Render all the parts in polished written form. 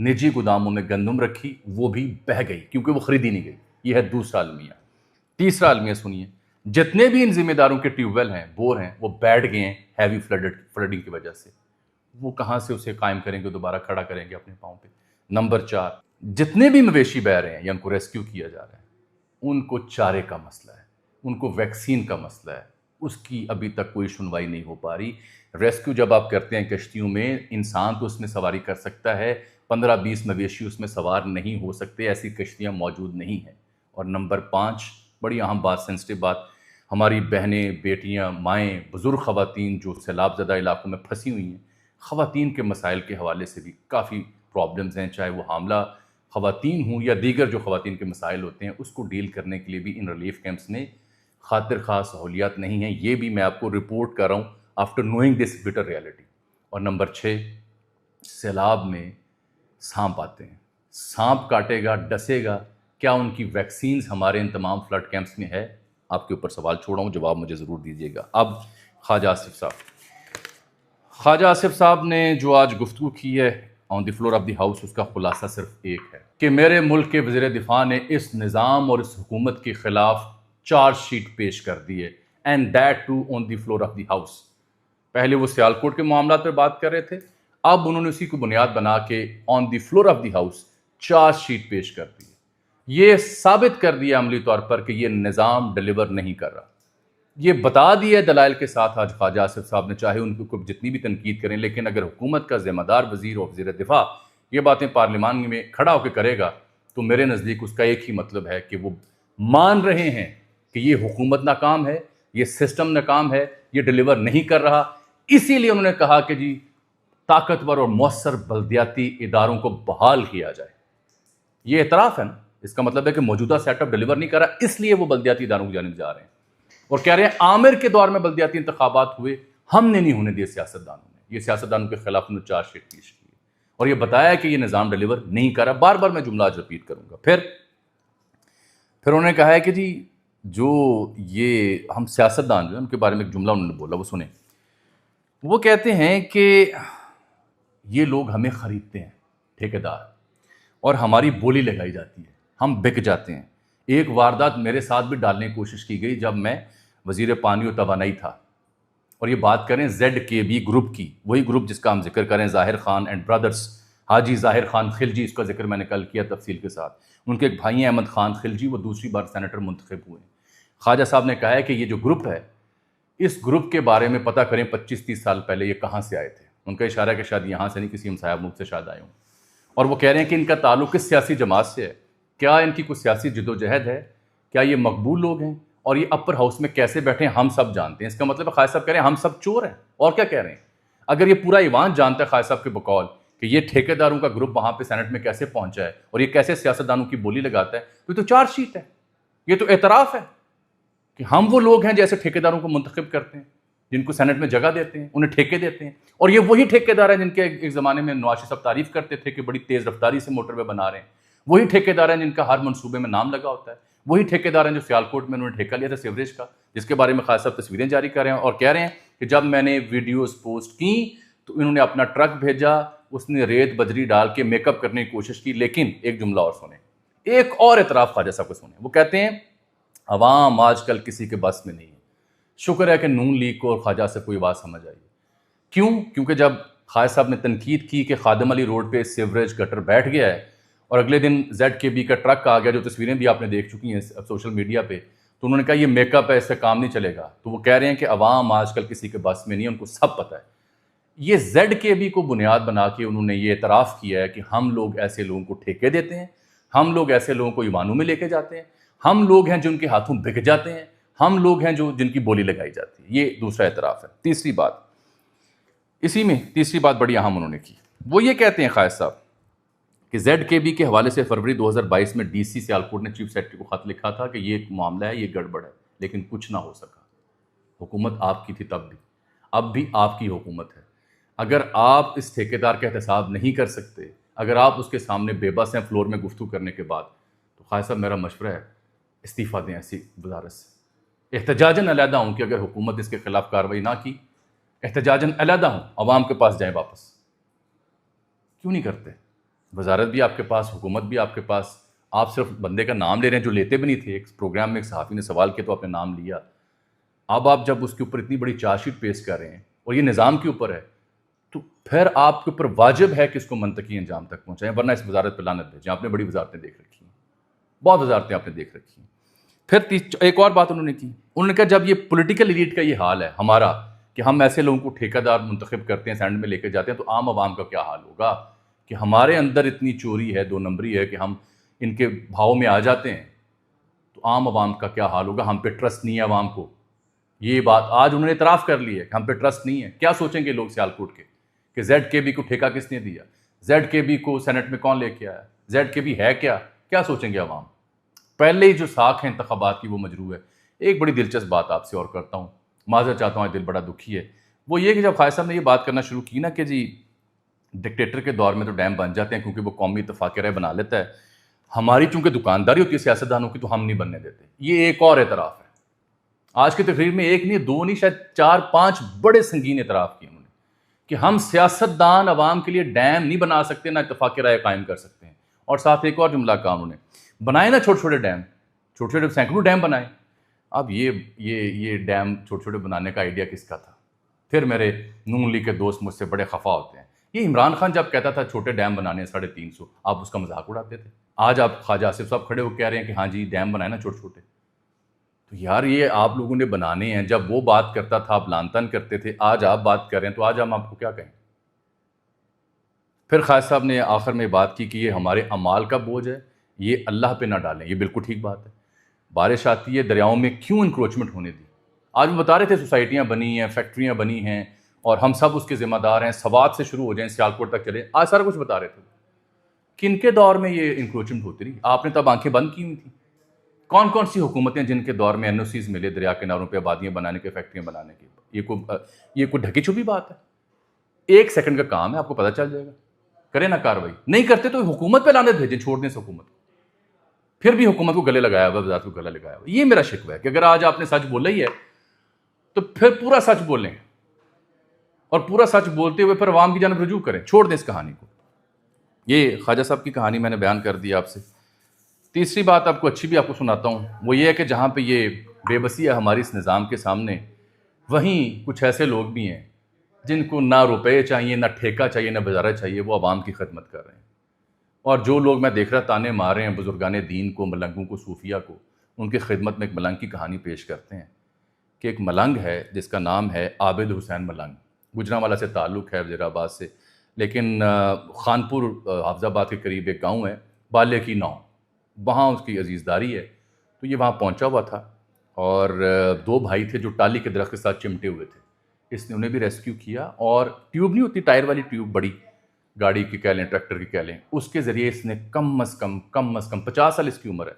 نجی گوداموں میں گندم رکھی، وہ بھی بہہ گئی کیونکہ وہ خریدی نہیں گئی۔ یہ ہے دوسرا المیہ۔ تیسرا المیہ سنیے، جتنے بھی ان ذمہ داروں کے ٹیوب ویل ہیں، بور ہیں، وہ بیٹھ گئے ہیں ہیوی فلڈنگ کی وجہ سے۔ وہ کہاں سے اسے قائم کریں گے، دوبارہ کھڑا کریں گے اپنے پاؤں پہ؟ نمبر 4، جتنے بھی مویشی بہ رہے ہیں یا ان کو ریسکیو کیا جا رہا ہے، ان کو چارے کا مسئلہ ہے، ان کو ویکسین کا مسئلہ ہے، اس کی ابھی تک کوئی سنوائی نہیں ہو پا رہی۔ ریسکیو جب آپ کرتے ہیں کشتیوں میں، انسان تو اس میں سواری کر سکتا ہے، 15-20 مویشی اس میں سوار نہیں ہو سکتے، ایسی کشتیاں موجود نہیں ہیں۔ اور نمبر 5، بڑی اہم بات، سینسٹیو بات، ہماری بہنیں، بیٹیاں، مائیں، بزرگ خواتین جو سیلاب زدہ علاقوں میں پھنسی ہوئی ہیں، خواتین کے مسائل کے حوالے سے بھی کافی پرابلمز ہیں، چاہے وہ حاملہ خواتین ہوں یا دیگر جو خواتین کے مسائل ہوتے ہیں، اس کو ڈیل کرنے کے لیے بھی ان ریلیف کیمپس میں خاطر خواہ سہولیات نہیں ہیں۔ یہ بھی میں آپ کو رپورٹ کر رہا ہوں after knowing this butter reality. اور نمبر 6، سیلاب میں سانپ آتے ہیں، سانپ کاٹے گا، ڈسے گا، کیا ان کی ویکسینز ہمارے ان تمام فلڈ کیمپس میں ہے؟ آپ کے اوپر سوال چھوڑا ہوں، جواب مجھے ضرور دیجیے گا۔ اب خواجہ آصف صاحب نے جو آج گفتگو کی ہے آن the floor of the house, اس کا خلاصہ صرف ایک ہے کہ میرے ملک کے وزیر دفاع نے اس نظام اور اس حکومت کے خلاف چارج شیٹ پیش کر دی ہے، and that to on the floor of the house. پہلے وہ سیالکوٹ کے معاملات پر بات کر رہے تھے، اب انہوں نے اسی کو بنیاد بنا کے on the floor of the house charge sheet پیش کر دی ہے۔ یہ ثابت کر دیا عملی طور پر کہ یہ نظام ڈیلیور نہیں کر رہا۔ یہ بتا دیا دلائل کے ساتھ آج خواجہ آصف صاحب نے، چاہے ان کو جتنی بھی تنقید کریں، لیکن اگر حکومت کا ذمہ دار وزیر اور وزیر دفاع یہ باتیں پارلیمان میں کھڑا ہو کے کرے گا، تو میرے نزدیک اس کا ایک ہی مطلب ہے کہ وہ مان رہے ہیں کہ یہ حکومت ناکام ہے، یہ سسٹم ناکام ہے، یہ ڈیلیور نہیں کر رہا۔ اسی لیے انہوں نے کہا کہ جی طاقتور اور مؤثر بلدیاتی اداروں کو بحال کیا جائے۔ یہ اعتراف ہے نا، اس کا مطلب ہے کہ موجودہ سیٹ اپ ڈیلیور نہیں کر رہا، اس لیے وہ بلدیاتی اداروں کی جانب جا رہے ہیں اور کہہ رہے ہیں عامر کے دور میں بلدیاتی انتخابات ہوئے، ہم نے نہیں ہونے دیے سیاستدانوں نے۔ یہ سیاستدانوں کے خلاف انہوں نے چارج شیٹ پیش کی اور یہ بتایا کہ یہ نظام ڈیلیور نہیں کر رہا۔ بار بار میں جملہ آج رپیٹ کروں گا۔ پھر انہوں نے کہا ہے کہ جی جو یہ ہم سیاستدان جو ہیں ان کے بارے میں ایک جملہ انہوں نے بولا، وہ سنیں۔ وہ کہتے ہیں کہ یہ لوگ ہمیں خریدتے ہیں، ٹھیکیدار، اور ہماری بولی لگائی جاتی ہے، ہم بک جاتے ہیں۔ ایک واردات میرے ساتھ بھی ڈالنے کی کوشش کی گئی جب میں وزیر پانی و توانائی تھا، اور یہ بات کریں ZKB گروپ کی، وہی گروپ جس کا ہم ذکر کریں، ظاہر خان اینڈ برادرز، حاجی ظاہر خان خلجی، اس کا ذکر میں نے کل کیا تفصیل کے ساتھ۔ ان کے ایک بھائی ہیں احمد خان خلجی، وہ دوسری بار سینیٹر منتخب ہوئے ہیں۔ خواجہ صاحب نے کہا ہے کہ یہ جو گروپ ہے، اس گروپ کے بارے میں پتہ کریں 25-30 سال پہلے یہ کہاں سے آئے تھے۔ ان کا اشارہ ہے کہ شاید یہاں سے نہیں، کسی ہمسایہ ملک سے شاید آئے ہوں، اور وہ کہہ رہے ہیں کہ ان کا تعلق کس سیاسی جماعت سے ہے، کیا ان کی کوئی سیاسی جدوجہد ہے، کیا یہ مقبول لوگ ہیں، اور یہ اپر ہاؤس میں کیسے بیٹھے ہیں ہم سب جانتے ہیں۔ اس کا مطلب ہے خواجہ صاحب کہہ رہے ہیں ہم سب چور ہیں، اور کیا کہہ رہے ہیں؟ اگر یہ پورا ایوان جانتا ہے خواجہ صاحب کے بقول کہ یہ ٹھیکیداروں کا گروپ وہاں پہ سینٹ میں کیسے پہنچا ہے اور یہ کیسے سیاستدانوں کی بولی لگاتا ہے، تو یہ تو چارج شیٹ ہے، یہ تو اعتراف ہے کہ ہم وہ لوگ ہیں جیسے ٹھیکیداروں کو منتخب کرتے ہیں، جن کو سینٹ میں جگہ دیتے ہیں، انہیں ٹھیکے دیتے ہیں، اور یہ وہی ٹھیکیدار ہیں جن کے ایک زمانے میں نواز شریف صاحب تعریف کرتے تھے کہ بڑی تیز رفتاری سے موٹر وے بنا رہے ہیں، وہی ٹھیکیدار ہیں جن کا ہر منصوبے میں نام لگا ہوتا ہے، وہی ٹھیکیدار ہیں جو سیالکوٹ میں انہوں نے ٹھیکہ لیا تھا سیوریج کا، جس کے بارے میں خواجہ صاحب تصویریں جاری کر رہے ہیں اور کہہ رہے ہیں کہ جب میں نے ویڈیوز پوسٹ کی تو انہوں نے اپنا ٹرک بھیجا، اس نے ریت بجری ڈال کے میک اپ کرنے کی کوشش کی۔ لیکن ایک جملہ اور سنیں، ایک اور اعتراف خواجہ صاحب کو سنیں۔ وہ کہتے ہیں عوام آج کل کسی کے بس میں نہیں ہے۔ شکر ہے کہ نون لیگ کو اور خواجہ صاحب کو یہ بات سمجھ آئی۔ کیوں؟ کیونکہ جب خواجہ صاحب نے تنقید کی کہ خادم علی روڈ پہ سیوریج گٹر بیٹھ گیا ہے اور اگلے دن ZKB کا ٹرک آ گیا، جو تصویریں بھی آپ نے دیکھ چکی ہیں سوشل میڈیا پہ، تو انہوں نے کہا یہ میک اپ ہے، اس سے کام نہیں چلے گا۔ تو وہ کہہ رہے ہیں کہ عوام آج کل کسی کے بس میں نہیں، ان کو سب پتہ ہے۔ یہ ZKB کو بنیاد بنا کے انہوں نے یہ اعتراف کیا ہے کہ ہم لوگ ایسے لوگوں کو ٹھیکے دیتے ہیں، ہم لوگ ایسے لوگوں کو ایوانوں میں لے کے جاتے ہیں، ہم لوگ ہیں جن کے ہاتھوں بک جاتے ہیں، ہم لوگ ہیں جن کی بولی لگائی جاتی ہے۔ یہ دوسرا اعتراف ہے۔ تیسری بات، اسی میں تیسری بات بڑی اہم انہوں نے کی، وہ یہ کہتے ہیں خواجہ صاحب کہ ZKB کے حوالے سے فروری 2022 میں DC سیالکوٹ نے چیف سیکرٹری کو خط لکھا تھا کہ یہ ایک معاملہ ہے، یہ گڑبڑ ہے، لیکن کچھ نہ ہو سکا۔ حکومت آپ کی تھی تب بھی، اب بھی آپ کی حکومت ہے۔ اگر آپ اس ٹھیکیدار کا احتساب نہیں کر سکتے، اگر آپ اس کے سامنے بے بس ہیں فلور میں گفتگو کرنے کے بعد، تو خواجہ صاحب میرا مشورہ ہے استعفیٰ دیں ایسی وزارت سے۔ احتجاجاً علیحدہ ہوں کہ اگر حکومت اس کے خلاف کارروائی نہ کی، احتجاجاً علیحدہ ہوں، عوام کے پاس جائیں واپس۔ کیوں نہیں کرتے؟ وزارت بھی آپ کے پاس، حکومت بھی آپ کے پاس، آپ صرف بندے کا نام لے رہے ہیں جو لیتے بھی نہیں تھے. ایک پروگرام میں ایک صحافی نے سوال کیا تو آپ نے نام لیا. اب آپ جب اس کے اوپر اتنی بڑی چارج شیٹ پیش کر رہے ہیں اور یہ نظام کے اوپر ہے تو پھر آپ کے اوپر واجب ہے کہ اس کو منطقی انجام تک پہنچائیں، ورنہ اس وزارت پہ لعنت بھیجیں. آپ نے بڑی وزارتیں دیکھ رکھی ہیں، بہت وزارتیں آپ نے دیکھ رکھی ہیں. پھر ایک اور بات انہوں نے کی، انہوں نے کہا جب یہ پولیٹیکل ایلیٹ کا یہ حال ہے ہمارا کہ ہم ایسے لوگوں کو ٹھیکہ دار منتخب کرتے ہیں، سینڈ میں لے کے جاتے ہیں، تو عام عوام کا کیا حال ہوگا کہ ہمارے اندر اتنی چوری ہے، 2 نمبری ہے کہ ہم ان کے بھاؤ میں آ جاتے ہیں، تو عام عوام کا کیا حال ہوگا. ہم پہ ٹرسٹ نہیں ہے عوام کو. یہ بات آج انہوں نے اعتراف کر لی ہے کہ ہم پہ ٹرسٹ نہیں ہے. کیا سوچیں گے لوگ سیالکوٹ کے کہ زیڈ کے بی کو ٹھیکہ کس نے دیا، زیڈ کے بی کو سینٹ میں کون لے کے آیا، زیڈ کے بی ہے کیا سوچیں گے عوام. پہلے ہی جو ساکھ ہے انتخابات کی وہ مجروح ہے. ایک بڑی دلچسپ بات آپ سے اور کرتا ہوں، معذرت چاہتا ہوں، دل بڑا دکھی ہے. وہ یہ کہ جب قائد صاحب نے یہ بات کرنا شروع کی نا کہ جی ڈکٹیٹر کے دور میں تو ڈیم بن جاتے ہیں کیونکہ وہ قومی اتفاق رائے بنا لیتا ہے، ہماری چونکہ دکانداری ہوتی ہے سیاستدانوں کی تو ہم نہیں بننے دیتے. یہ ایک اور اعتراف ہے. آج کی تقریر میں ایک نہیں، 2 نہیں، شاید 4-5 بڑے سنگین اعتراف کیے انہوں نے کہ ہم سیاستدان عوام کے لیے ڈیم نہیں بنا سکتے، نہ اتفاق رائے قائم کر سکتے ہیں. اور ساتھ ایک اور جملہ کہا انہوں نے، بنائے نا چھوٹے چھوٹے ڈیم، چھوٹے چھوٹے سینکڑوں ڈیم بنائے. اب یہ ڈیم چھوٹے چھوٹے بنانے کا آئیڈیا کس کا تھا؟ پھر میرے نون لیگ کے دوست مجھ سے بڑے خفا ہوتے ہیں. یہ عمران خان جب کہتا تھا چھوٹے ڈیم بنانے 350، آپ اس کا مذاق اڑاتے تھے. آج آپ خواجہ آصف صاحب کھڑے ہو کہہ رہے ہیں کہ ہاں جی ڈیم بنائے نا چھوٹے چھوٹے. تو یار یہ آپ لوگوں نے بنانے ہیں. جب وہ بات کرتا تھا آپ لان تان کرتے تھے، آج آپ بات کر رہے ہیں تو آج ہم آپ کو کیا کہیں. پھر قائد صاحب نے آخر میں بات کی کہ یہ ہمارے اعمال کا بوجھ ہے، یہ اللہ پہ نہ ڈالیں. یہ بالکل ٹھیک بات ہے. بارش آتی ہے دریاؤں میں کیوں انکروچمنٹ ہونے دی. آج وہ بتا رہے تھے سوسائٹیاں بنی ہیں، فیکٹریاں بنی ہیں اور ہم سب اس کے ذمہ دار ہیں، سوات سے شروع ہو جائیں سیالکوٹ تک چلے. آج سارا کچھ بتا رہے تھے. کن کے دور میں یہ انکروچمنٹ ہوتی رہی؟ آپ نے تب آنکھیں بند کی ہوئی تھیں. کون سی حکومتیں جن کے دور میں این او سیز ملے دریا کناروں پہ آبادیاں بنانے کے، فیکٹریاں بنانے کے؟ یہ کوئی ڈھکی چھپی بات ہے؟ 1 سیکنڈ کا کام ہے، آپ کو پتہ چل جائے گا. کریں نا کاروائی. نہیں کرتے تو حکومت پہ لعنت بھیجیں، چھوڑ دیں اس حکومت کو. پھر بھی حکومت کو گلے لگایا ہوا، وزارت کو گلے لگایا ہوا. یہ میرا شکوہ ہے کہ اگر آج آپ نے سچ بولا ہی ہے تو پھر پورا سچ بولیں اور پورا سچ بولتے ہوئے پھر عوام کی جانب رجوع کریں. چھوڑ دیں اس کہانی کو. یہ خواجہ صاحب کی کہانی میں نے بیان کر دی آپ سے. تیسری بات آپ کو اچھی بھی آپ کو سناتا ہوں، وہ یہ ہے کہ جہاں پہ یہ بے بسی ہے ہماری اس نظام کے سامنے، وہیں کچھ ایسے لوگ بھی ہیں جن کو نہ روپے چاہیے، نہ ٹھیکہ چاہیے، نہ وزارت چاہیے. وہ عوام کی خدمت کر رہے ہیں. اور جو لوگ میں دیکھ رہا تانے مار رہے ہیں بزرگان دین کو، ملنگوں کو، صوفیہ کو، ان کی خدمت میں ایک ملنگ کی کہانی پیش کرتے ہیں کہ ایک ملنگ ہے جس کا نام ہے عابد حسین ملنگ. گجرانوالہ سے تعلق ہے، وزیر آباد سے، لیکن خانپور حافظ آباد کے قریب ایک گاؤں ہے بالے کی نو، وہاں اس کی عزیزداری ہے. تو یہ وہاں پہنچا ہوا تھا اور 2 بھائی تھے جو ٹالی کے درخت کے ساتھ چمٹے ہوئے تھے. اس نے انہیں بھی ریسکیو کیا اور ٹیوب نہیں ہوتی ٹائر والی ٹیوب، بڑی گاڑی کی کہہ لیں، ٹریکٹر کی کہہ لیں، اس کے ذریعے اس نے کم از کم 50 سال اس کی عمر ہے،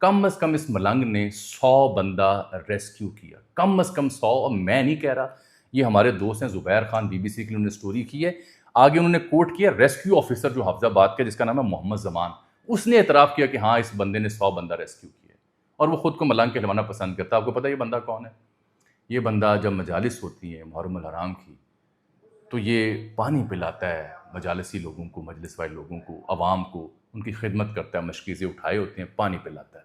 کم از کم اس ملنگ نے 100 بندہ ریسکیو کیا. کم از کم 100. اور میں نہیں کہہ رہا، یہ ہمارے دوست ہیں زبیر خان، بی بی سی کے لیے انہوں نے سٹوری کی ہے. آگے انہوں نے کوٹ کیا ریسکیو آفیسر جو حافظ آباد کا جس کا نام ہے محمد زمان، اس نے اعتراف کیا کہ ہاں اس بندے نے 100 بندہ ریسکیو کیا. اور وہ خود کو ملنگ کہلوانا پسند کرتا. آپ کو پتہ ہے یہ بندہ کون ہے؟ یہ بندہ جب مجالس ہوتی ہیں محرم الحرام کی تو یہ پانی پلاتا ہے مجالسی لوگوں کو، مجلس والے لوگوں کو، عوام کو، ان کی خدمت کرتا ہے. مشکیزیں اٹھائے ہوتے ہیں، پانی پلاتا ہے.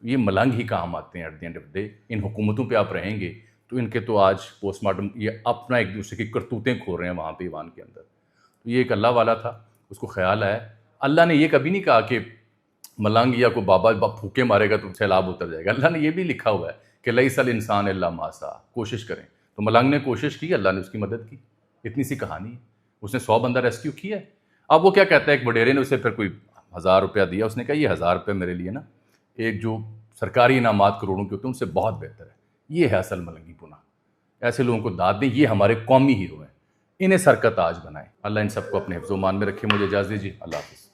تو یہ ملنگ ہی کام آتے ہیں at the end of day. ان حکومتوں پہ آپ رہیں گے تو ان کے تو آج پوسٹ مارٹم یہ اپنا ایک دوسرے کی کرتوتیں کھو رہے ہیں وہاں پہ ایوان کے اندر. تو یہ ایک اللہ والا تھا، اس کو خیال آیا. اللہ نے یہ کبھی نہیں کہا کہ ملنگ یا کوئی بابا پھوکے مارے گا تو سیلاب اتر جائے گا. اللہ نے یہ بھی لکھا ہوا ہے کہ لیس الانسان الا ما سعی، کوشش کریں. تو ملنگ نے کوشش کی، اللہ نے اس کی مدد کی. اتنی سی کہانی ہے. اس نے 100 بندہ ریسکیو کیا ہے. اب وہ کیا کہتا ہے، ایک وڈیرے نے اسے پھر کوئی 1000 روپیہ دیا. اس نے کہا یہ 1000 روپے میرے لیے نا ایک جو سرکاری انعامات کروڑوں کے ہوتے ہیں ان سے بہت بہتر ہے. یہ ہے اصل ملنگی پنا. ایسے لوگوں کو داد دیں، یہ ہمارے قومی ہیرو ہیں. انہیں سر کا تاج بنائیں. اللہ ان سب کو اپنے حفظ و امان میں رکھے. مجھے اجازت دیجیے. اللہ حافظ.